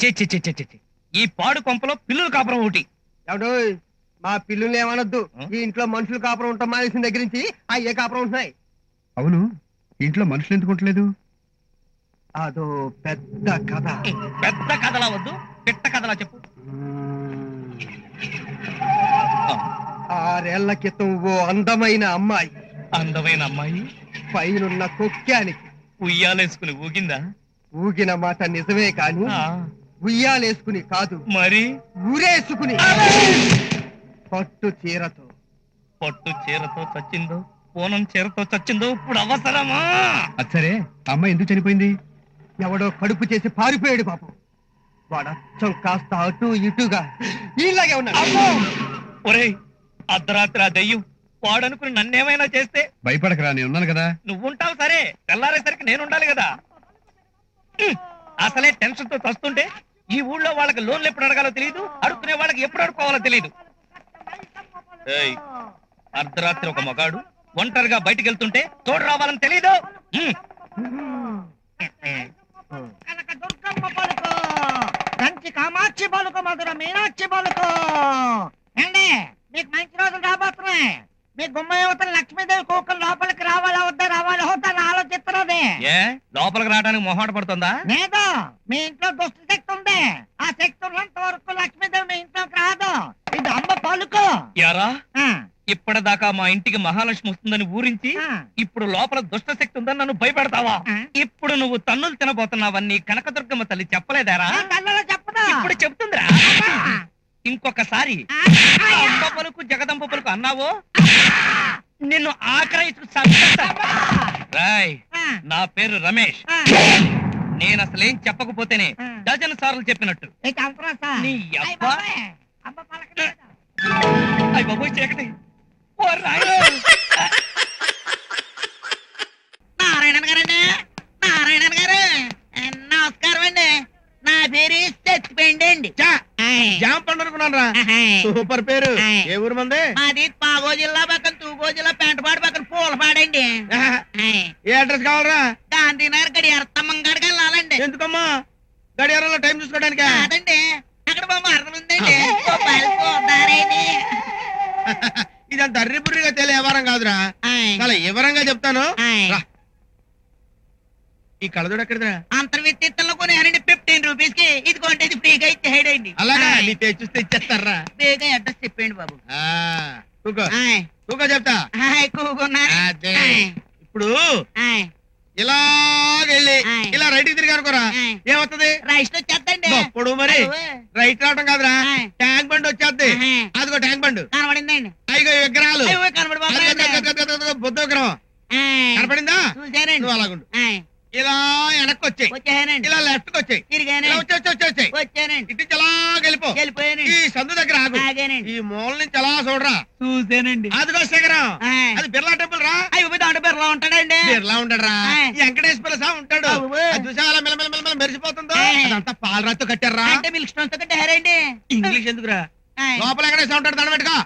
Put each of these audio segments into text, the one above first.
చి చి చి చి చి చి. ఈ పాడు కొంపలో పిల్లుల కాపురం ఒకటి. ఎవడు మా పిల్లుల్ని ఏమనొద్దు. ఈ ఇంట్లో మనుషులు కాపురం ఉంటాం మానేసిన దగ్గర నుంచి ఆ ఏ కాపురం ఉంటున్నాయి. అవును, ఇంట్లో మనుషులు ఎందుకు ఉండలేదు? అదో పెద్ద కథ. పెద్ద కథలా వద్దు, పిట్ట కథలా చెప్పు. 6 ఏళ్ల క్రితం ఓ అందమైన అమ్మాయి అందమైన అమ్మాయి పైనున్న కొక్కానికి ఉయ్యాలేసుకుని ఊగిందా? ఊగిన మాట నిజమే కాని ఆ, ఉయ్యాలేసుకుని కాదు, మరి ఊరేసుకుని పట్టు చీరతో. పట్టు చీరతో చచ్చిందో పూనం చీరతో చచ్చిందో ఇప్పుడు అవసరమా? అచ్చరే, అమ్మాయి ఎందుకు చనిపోయింది? ఎవడో కడుపు చేసి పారిపోయాడు పాపం. వాడచ్చం కాస్త అటు ఇటుగా ఇలాగే ఉన్నాడు. ఒరేయ్, అర్ధరాత్రి ఆ దెయ్యం వాడనుకుని నన్నేమైనా చేస్తే? భయపడకరా, నేను ఉన్నాను కదా. నువ్వుంటావు సరే, తెల్లారేసరికి నేను ఉండాలి కదా. అసలే టెన్షన్ తో చస్తుంటే ఈ ఊళ్ళో వాళ్ళకి లోన్లు ఎప్పుడు అడగాలో తెలియదు, అడుక్కునే వాళ్ళకి ఎప్పుడు అడుకోవాలో తెలియదు. అర్ధరాత్రి ఒక మగాడు ఒంటరిగా బయటికి వెళ్తుంటే తోడు రావాలని తెలీదు. కనక దుర్గమ్మ పలుకు, కంచి కామాక్షి పలుకు, మధుర మీనాక్షి పలుకు. ఏండి, మీకు మంచి రోజులు రాబోతున్నాయి. మీ గుమ్మ యువతలు లక్ష్మీదేవి కూకలు లోపలికి రావాలా వద్దా అని ఆలోచిస్తున్నది. ఏ లోపలికి రావడానికి మొహాట పడుతుందా? లేదు, మీ ఇంట్లో దుష్ట శక్తి ఉంది. ఆ శక్తి ఉన్నంత వరకు లక్ష్మీదేవి మీ ఇంట్లోకి రాదు. ఇది అమ్మ పలుకు. యారా, ఆ, ఇప్పటిదాకా మా ఇంటికి మహాలక్ష్మి వస్తుందని ఊరించి ఆ. ఇప్పుడు లోపల దుష్ట శక్తి ఉందని నన్ను భయపెడతావా? ఆ. ఇప్పుడు నువ్వు తన్నులు తినబోతున్నావని కనకదుర్గమ్మ తల్లి చెప్పలేదారా? ఏ కళ్ళలో చెప్పదు. ఇప్పుడు చెప్తుందిరా. ఇంకొకసారి అమ్మ పలుకు జగదంబ పలుకు అన్నావో నిన్ను ఆక్రయించుకు చంపేస్తా. రాయ్, నా పేరు రమేష్. నేను అసలేం చెప్పకపోతేనే డజన్ సార్లు చెప్పినట్టు. నీ అబ్బా. అమ్మ పలకలేదు. అయ్య బాబోయ్, చీకటి. ఓ రాయుడు. నారాయణ గారండి, నారాయణ గారు, నమస్కారం అండి. నా పేరు సత్తిపండి అండి. జామ పండు అనుకున్నాను రా. సూపర్ పేరు. ఏ ఊరు మంది? మాది పాగో జిల్లా పక్కన తూగో జిల్లా పెంటపాడు పక్కన పూలపాడండి. ఏ అడ్రస్ కావాలరా? గాంధీనగర్ గడియార స్తంభంగాడికి వెళ్ళాలండి. ఎందుకమ్మా? గడియారంలో టైం చూసుకోవడానికి? కాదండి, అక్కడ మా మరణం ఉందండి. పోతారేని. ఇదంత అర్రిపుర్రిగా తెలియ వ్యవహారం కాదురా. చాలా వివరంగా చెప్తాను. రా. ఈ కళ్ళజోడు ఎక్కడిదా? అంతర్విత్తిత్తంలో కొనేయాలండి 15 రూపీస్ కి. ఇది కొంటే ఇది ఫ్రీగా ఇచ్చేయండి. అలాగా, నీ తెచ్చి చూస్తే ఇచ్చేస్తారా? ఫ్రీగా అడ్రస్ చెప్పండి బాబు. కూకో చెప్తా. అదే. ఇప్పుడు ఇలాగెళ్ళి ఇలా రైట్ కి తిరిగి అనుకోరా, ఏమవుతుంది? రైస్ వచ్చేద్దండి. అప్పుడు మరి రైట్ రావటం కాదురా, ట్యాంక్ బండ్ వచ్చేద్ది. అదిగో ట్యాంక్ బండ్ కనబడిందండి. అయిగో విగ్రహాలు. కనబడి బుద్ధ విగ్రహం కనపడిందా? చూసానండి. నువ్వు అలాగుండు. ఇలా వెనక్కి వచ్చాయి, వచ్చానండి. ఇలా లెఫ్ట్ కి వచ్చాయి, తిరిగానండి. ఇలా వచ్చాయి. వచ్చానండి. ఇటు నుంచి అలా వెళ్ళిపో. వెళ్ళిపోయానండి. ఈ సందు దగ్గర ఆగు. ఆగానండి. ఈ మూల నుంచి అలా చూడరా. చూసానండి. అదిగో శేఖరం, అది బిర్లా టెంపుల్ రా. అయ్యో, దాంట్లో బిర్లా ఉంటాడండి. బిర్లా ఉంటాడు రా. ఈ వెంకటేశ్వర స్వామి ఉంటాడు. అవ్వ. అది చూసా అలా మెల్లమెల్ల మెరిసిపోతుందో, అదంతా పాలరాతో కట్టారా. అంటే మిల్క్ స్టోన్స్ తో కట్టారండి. ఇంగ్లీష్ ఎందుకురా? లోపల వెంకటేశ్వర ఉంటాడు, దండ పెట్టుకో.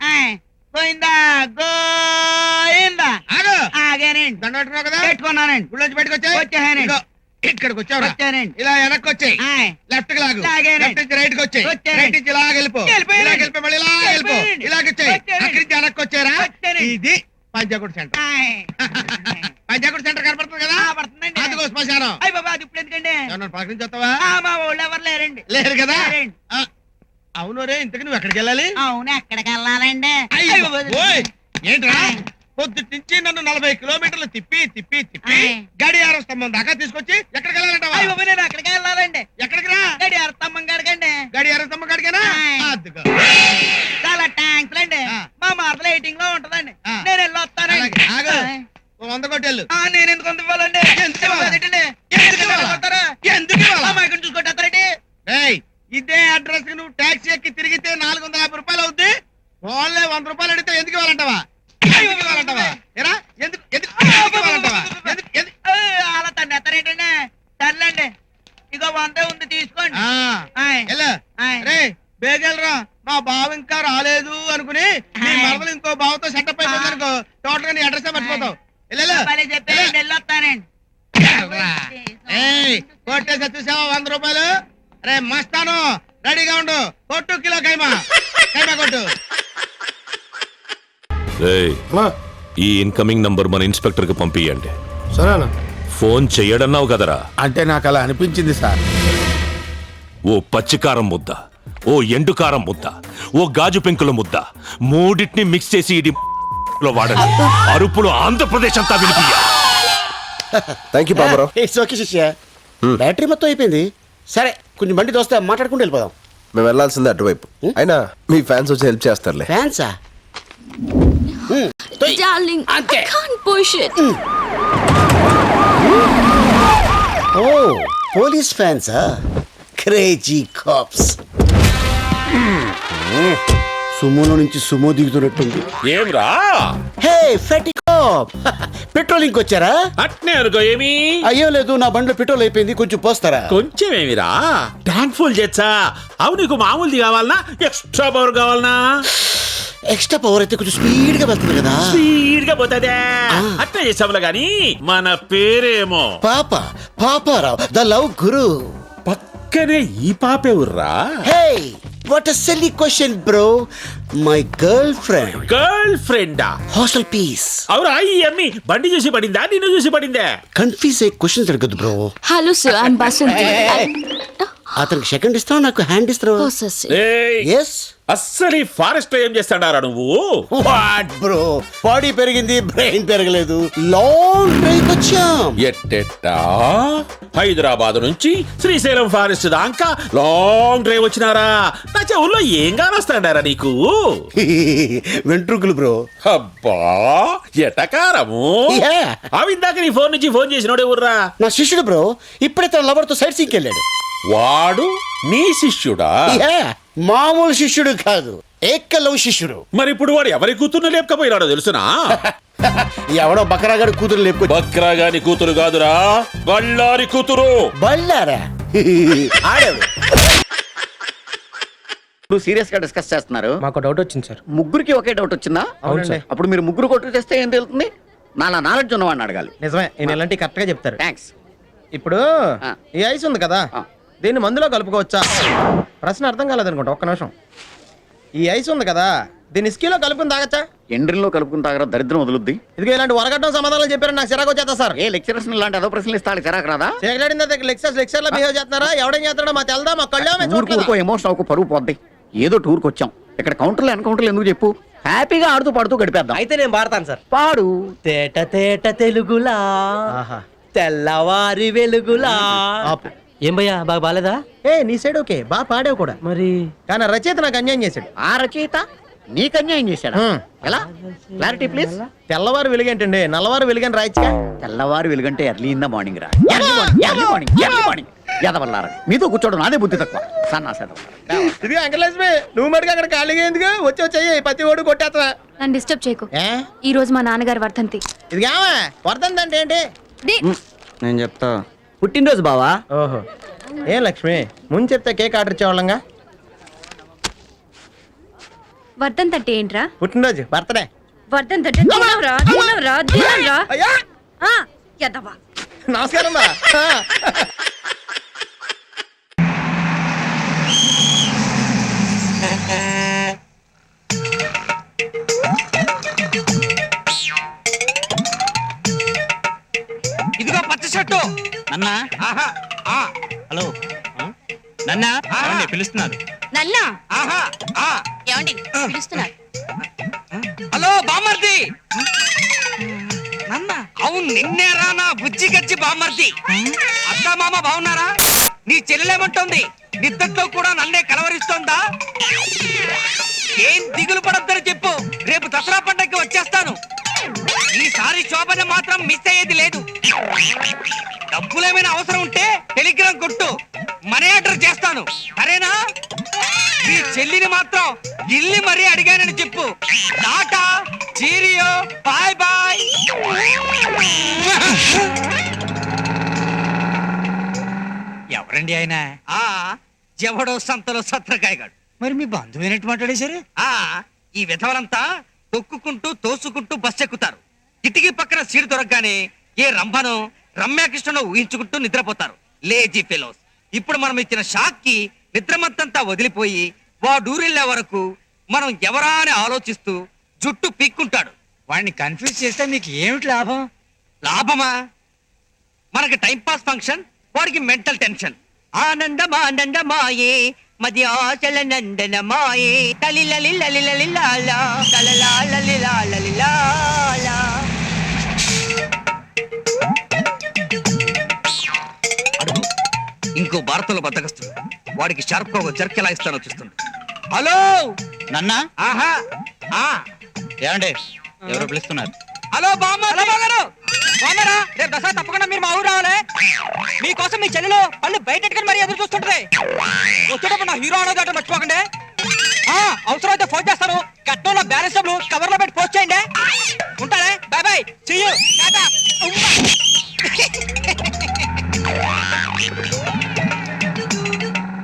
పోయిందా గోయిందా. ఆగు. ఆగానండి. దండ పెట్టుకున్నావు కదా, పెట్టుకున్నానండి. గుళ్ళోంచి బయటకు వచ్చాయి. వచ్చానండి. ఇక్కడికి వచ్చావు. వచ్చానండి. ఇలా వెనక్కి వచ్చాయి, లెఫ్ట్ కి లాగు. లాగానండి. లెఫ్ట్ నుంచి రైట్ కి వచ్చాయి, వచ్చానండి. రైట్ నుంచి ఇలా వెళ్ళిపో. వెళ్ళిపోయానండి. ఇలా వెళ్ళిపో, మళ్ళీ ఇలా వెళ్ళిపో. వెళ్ళిపోయానండి. ఇలాగ వచ్చాయి, వచ్చానండి. అక్కడి నుంచి వెనక్కి వచ్చారా. వచ్చానండి. ఇది పంచాకుడు సెంటర్. పంచాకుడు సెంటర్ కనపడుతుంది కదా, పడుతుందండి. అదిగో శ్మశానం. అయ్య బాబా, అది ఇప్పుడు ఎందుకండి? ఏమన్నా పలకరించి వస్తావా? మా ఊళ్ళో ఎవరు లేరండి. లేరు కదా. లేరండి. అవును రే, ఇంతకు నువ్వు ఎక్కడికి వెళ్ళాలి? అవును, ఎక్కడికి వెళ్ళాలండి? అయ్యో, ఓయ్, ఏంట్రా పొద్దు నుంచి నన్ను 40 కిలోమీటర్లు తిప్పి తిప్పి తిప్పి గడియార స్తంభం దాకా తీసుకొచ్చి ఎక్కడికి వెళ్ళాలంటావా? అయ్య బాబా, నేను అక్కడికి వెళ్ళాలండి. ఎక్కడికి రా? గడియార స్తంభం కాడికండి. గడియార స్తంభం కాడికేనా? అదిగో. చాలా థ్యాంక్స్ అండి. మా మార్పుల ఎయిటింగ్ లో ఉంటదండి. నేను వెళ్ళి వస్తానండి. అలాగే, ఆగు. ఓ 100 కొట్టేళ్ళు. నేను ఎందుకు అంత ఇవ్వాలండి? ఎందుకు ఇవ్వాలి? అదేంటండి? ఎందుకు ఇవ్వాలి? ఎందుకు ఇవ్వాలి? మా ఇక్కడ చూసుకుంటారండి. ఏయ్, ఇదే అడ్రస్ కి నువ్వు టాక్సీ ఎక్కి తిరిగితే 450 రూపాయలు అవుద్ది. ఓన్లీ 100 రూపాయలు అడిగితే ఎందుకు ఇవ్వాలంటావా? ఎందుకు ఇవ్వాలంటావా? ఎరా, ఎందుకు ఎందుకు ఇవ్వాలంటావా? అలా తను ఎత్తారేంటండి? సర్లేండి, ఇగో 100 ఉంది, తీసుకోండి. రే బేగెళ్ళరా, మా బావ ఇంకా రాలేదు అనుకుని నీ మరదలు ఇంకో బావతో సెటప్ అయిపోయింది అనుకో, టోటల్ గా నీ అడ్రస్ మర్చిపోతావు. భలే చెప్పారండి, వెళ్ళొస్తానండి. కొట్టేసా చూసావా 100 రూపాయలు? అరే మస్తాను రెడీగా ఉండు, కొట్టు కిలో కైమా, కైమా కొట్టు. ఏయ్, ఈ ఇన్కమింగ్ నంబర్ మన ఇన్స్పెక్టర్ కి పంపియండి. సరేనా? ఫోన్ చెయ్యడన్నావు కదరా. అంటే నాకు అలా అనిపించింది సార్. ఓ పచ్చికారం ముద్ద, ఓ ఎండుకారం ముద్ద, ఓ గాజు పెంకుల ముద్ద, మూడింటిని మిక్స్ చేసి ఇది లో వాడండి. అరుపులు ఆంధ్రప్రదేశ్ అంతా వినిపియ్య. Thank you Baburao. It's okay శిష్య. బ్యాటరీ మొత్తం అయిపోయింది. సరే కొంచెం బండి దోస్తే మాట్లాడుకుంటూ వెళ్ళిపోదాం. మేము వెళ్ళాల్సిందే అటువైపు. అయినా మీ ఫ్యాన్స్ వచ్చి హెల్ప్ చేస్తారులే. ఫ్యాన్సా? Darling, Ante. I can't push it. ఓ పోలీస్ ఫ్యాన్సా? Crazy cops. సుమోలో నుంచి సుమో దిగుతున్నట్టుంది. ఏమ్రా హే ఫెటీ కాప్, పెట్రోలింగ్ వచ్చారా? అట్నే అనుకో. ఏమి అయ్యో లేదు, నా బండిలో పెట్రోల్ అయిపోయింది, కొంచెం పోస్తారా? కొంచెం ఏమిరా, ట్యాంక్ ఫుల్ చేచ్చా. అవు నీకు మామూలుది కావాలనా ఎక్స్ట్రా పవర్ కావాలనా? ఎక్స్ట్రా పవర్ అయితే కొంచెం స్పీడ్ గా వెళ్తుంది కదా. స్పీడ్ గా పోతాదే. అట్నే చేసాములా గాని మన పేరేమో పాప పాపారావు ద లవ్ గురు. పక్కనే ఈ పాపేవుర్రా. Hey what a silly question bro. My girlfriend. Girl ఫ్రెండా? Hostel piece. అవురా, ఈ అమ్మి బండి చూసి పడిందా నిన్ను చూసి పడిందా? కన్ఫ్యూజ్ అయ్యే క్వశ్చన్స్ అడగద్దు bro. Hello, sir. I'm Basanti. అతనికి సెకండ్ ఇస్తావు, నాకు హ్యాండ్ ఇస్తావు. Oh, sir. ఏయ్, ఎస్. అస్సలు ఈ ఫారెస్ట్ లో ఏం చేస్తాడారా నువ్వు? వాట్ బ్రో, బాడీ పెరిగింది బ్రెయిన్ పెరగలేదు. లాంగ్ డ్రైవ్ వచ్చాం. ఎట్టెట్టా హైదరాబాద్ నుంచి శ్రీశైలం ఫారెస్ట్ దాకా లాంగ్ డ్రైవ్ వచ్చినారా? నా చెవుల్లో ఏం కానొస్తాడారా నీకు? వెంట్రుకులు బ్రో. అబ్బా ఎటకారము. Yeah. అవిందాక నీ ఫోన్ నుంచి ఫోన్ చేసినోడే ఊర్రా. నా శిష్యుడు బ్రో, ఇప్పుడే తన లవర్ తో సైట్ సీకి వెళ్ళాడు. వాడు నీ శిష్యుడా? Yeah. మామూలు శిష్యుడు కాదు, ఏకలవ్ శిష్యుడు. మరి ఇప్పుడు వాడు ఎవరి కూతుర్ని లేపకపోయినాడో తెలుసునా? ఎవడో బకరాగాడు కూతురు లేపుకొచ్చి. బక్రాగాని కూతురు కాదురా, బళ్ళారి కూతురు. బళ్ళారా? ఆడేవు. ఇప్పుడు సీరియస్ గా డిస్కస్ చేస్తున్నారు. మాకు డౌట్ వచ్చింది సార్. ముగ్గురికి ఒకే డౌట్ వచ్చిందా? అవును సార్. అప్పుడు మీరు ముగ్గురు కొట్టు చేస్తే ఏం తెలుస్తుంది? నాలా నాలెడ్జ్ ఉన్నవాడిని అడగాలి. నిజమే, నేను ఇలాంటి కరెక్ట్ గా చెప్తారు. థ్యాంక్స్. ఇప్పుడు ఈ ఐస్ ఉంది కదా, దీన్ని మందులో కలుపుకోవచ్చా? ప్రశ్న అర్థం కాలేదనుకుంటా, ఒక్క నిమిషం. ఈ ఐస్ ఉంది కదా, దీన్ని స్కీలో కలుపుకుని తాగచ్చా? ఎండ్రిన్లో కలుపుకుని తాగరా, దరిద్రం వదులుద్ది. ఇదిగో ఇలాంటి వరగడ్డం సమాధానాలు చెప్పారు, నాకు చిరాకు వచ్చేస్తా సార్. ఏ లెక్చరర్స్ ఇలాంటి అదో ప్రశ్నలు ఇస్తాడు, చిరాకు రాదా? సేకలాడిన దగ్గర లెక్చర్ లా బిహేవ్ చేస్తున్నారా? ఎవడేం చేస్తాడో మా తెల్దా, మా కళ్ళ ఎమోషన్ ఒక పరువు పోద్ది. ఏదో టూర్కి వచ్చాం, ఇక్కడ కౌంటర్లు ఎన్కౌంటర్లు ఎందుకు చెప్పు? హ్యాపీగా ఆడుతూ పాడుతూ గడిపేద్దాం. అయితే నేను పాడతాను సార్. పాడు. తేట తేట తెలుగులా తెల్లవారి వెలుగులా. ఏం భయ్యా, బాగా బాలేదా? ఏ నీ సైడ్ ఓకే, బాగా పాడావు కూడా. మరి కానీ రచయిత నాకు అన్యాయం చేశాడు. ఆ రచయిత నీకు అన్యాయం చేశాడు. ఎలా? Clarity please. తెల్లవారు వెలుగేంటండి, నల్లవారు వెలుగని రాయచ్చుగా. తెల్లవారు వెలుగంటే ఎర్లీ ఇన్ ద మార్నింగ్ రా. ఎర్లీ మార్నింగ్ ఎదవల్లారా, మీతో కూర్చోడు నాదే బుద్ధి తక్కువ. సన్నాసేద. ఇది అంకలక్ష్మి, నువ్వు మటుకు అక్కడ ఖాళీగా ఎందుకు వచ్చి వచ్చాయి, ప్రతి ఓడు కొట్టేస్తా. నన్ను డిస్టర్బ్ చేయకు. ఈ రోజు మా నాన్నగారు వర్ధంతి. ఇది కావా వర్ధంతి అంటే ఏంటి? నేను చెప్తా. పుట్టినరోజు బావా. ఓహో, ఏం లక్ష్మి, ముందు చెప్తే కేక్ ఆర్డర్ ఇచ్చేవాళ్ళంగా. వర్ధంతి అంటే ఏంట్రా? పుట్టినరోజు, బర్త్డే. వర్ధంతి అంటే తినవరా, తినవరా, తినవరా. అయ్యా ఎదవా. నమస్కారం బా. ఇదిగో పచ్చ షర్టు నన్న. హలో నన్న, పిలుస్తున్నారు. నన్నా ఆహా ఆ ఏమండి పిలుస్తున్నారు? హలో బామర్ది. నన్న, అవును నిన్నేరా నా బుజ్జి గజ్జి బామర్ది. అత్త మామ బాగున్నారా? నీ చెల్లెలేమంటోంది? నిద్దట్లో కూడా నన్నే కలవరిస్తోందా? ఏం దిగులు పడొద్దని చెప్పు, రేపు దసరా పండగకి వచ్చేస్తాను. ఈసారి శోభన మాత్రం మిస్ అయ్యేది లేదు. డబ్బులేమైనా అవసరం ఉంటే టెలిగ్రామ్ కొట్టు, మనీ ఆర్డర్ చేస్తాను, సరేనా? మీ చెల్లిని మాత్రం గిల్లి మరీ అడిగానని చెప్పు. Tata, cheerio, bye bye. ఎవరండి ఆయన? ఎవడో సంతలో సత్రకాయగాడు. మరి మీ బంధువైనట్టు మాట్లాడేశారు. ఈ విధవలంతా తొక్కుకుంటూ తోసుకుంటూ బస్ ఎక్కుతారు. కిటికీ పక్కన సీటు దొరకగానే ఏ రంభను రమ్యాకృష్ణను ఊహించుకుంటూ నిద్రపోతారు. Lazy fellows. ఇప్పుడు మనం ఇచ్చిన షాక్ కి నిద్రమత్తంతా వదిలిపోయి వాడూరెళ్ళే వరకు మనం ఎవరా అని ఆలోచిస్తూ జుట్టు పీక్కుంటాడు. వాడిని కన్ఫ్యూజ్ చేస్తే మీకు ఏమిటి లాభం? లాభమా? మనకి టైం పాస్ ఫంక్షన్, వాడికి మెంటల్ టెన్షన్. ఆనందమానందమాయే మది ఆచల నందనమాయే తలిలలిలలిలలిలాలా తలలాలలిలాలలిలాలా. అడుగు, ఇంకో భారతంలో బద్దకస్తుడు. వాడికి షార్ప్ గా ఒక జర్క్ ఎలా ఇస్తానో చూస్తుండు. హలో నన్నా ఆహా ఆ ఏమండి ఎవరో పిలుస్తున్నారు. హలో బామ్మ, హలో బాగారు బామ్మరా, రేపు దసరా తప్పకుండా మీరు మా ఊరు రావాలి. మీకోసం మీ చెల్లెలు పళ్ళు బయట మరి ఎదురు చూస్తుంటది. వచ్చేటప్పుడు నా హీరో అనేది అంటే మర్చిపోకండి. అవసరం అయితే ఫోన్ చేస్తాను. కట్నంలో బ్యాలెన్స్ డబ్బులు కవర్ లో పెట్టి పోస్ట్ చేయండి. ఉంటానే, bye bye, see you, tata.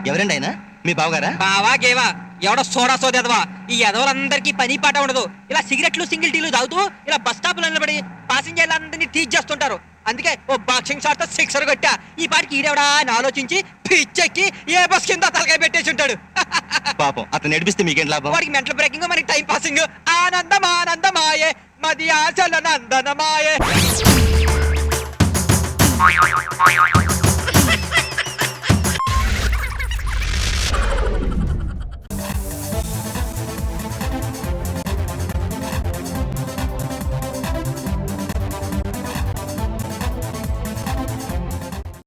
ఎవరండి ఆయన? మీ బావగారా? బావా గేవా ఎవడో సోడా సోదేదవా. ఈ ఎదవలందరికీ పని పాట ఉండదు. ఇలా సిగరెట్లు సింగిల్ టీలు తాగుతూ ఇలా బస్ స్టాప్ లో నిలబడి పాసింజర్లందరినీ టీచ్ చేస్తుంటారు. అందుకే ఓ బాక్సింగ్ షాట్ తో సిక్సర్ కొట్టా. ఈ పాటికి ఈడెవడా అని ఆలోచించి పిచ్చెక్కి ఏ బస్ కింద తలకాయ పెట్టేసి ఉంటాడు. పాపం అతను నడిపిస్తే మీకేం లాభం? వాడికి మెంటల్ బ్రేకింగ్, మనకి టైం పాసింగ్. ఆనందమానందమాయే మది ఆశల నందనమాయే.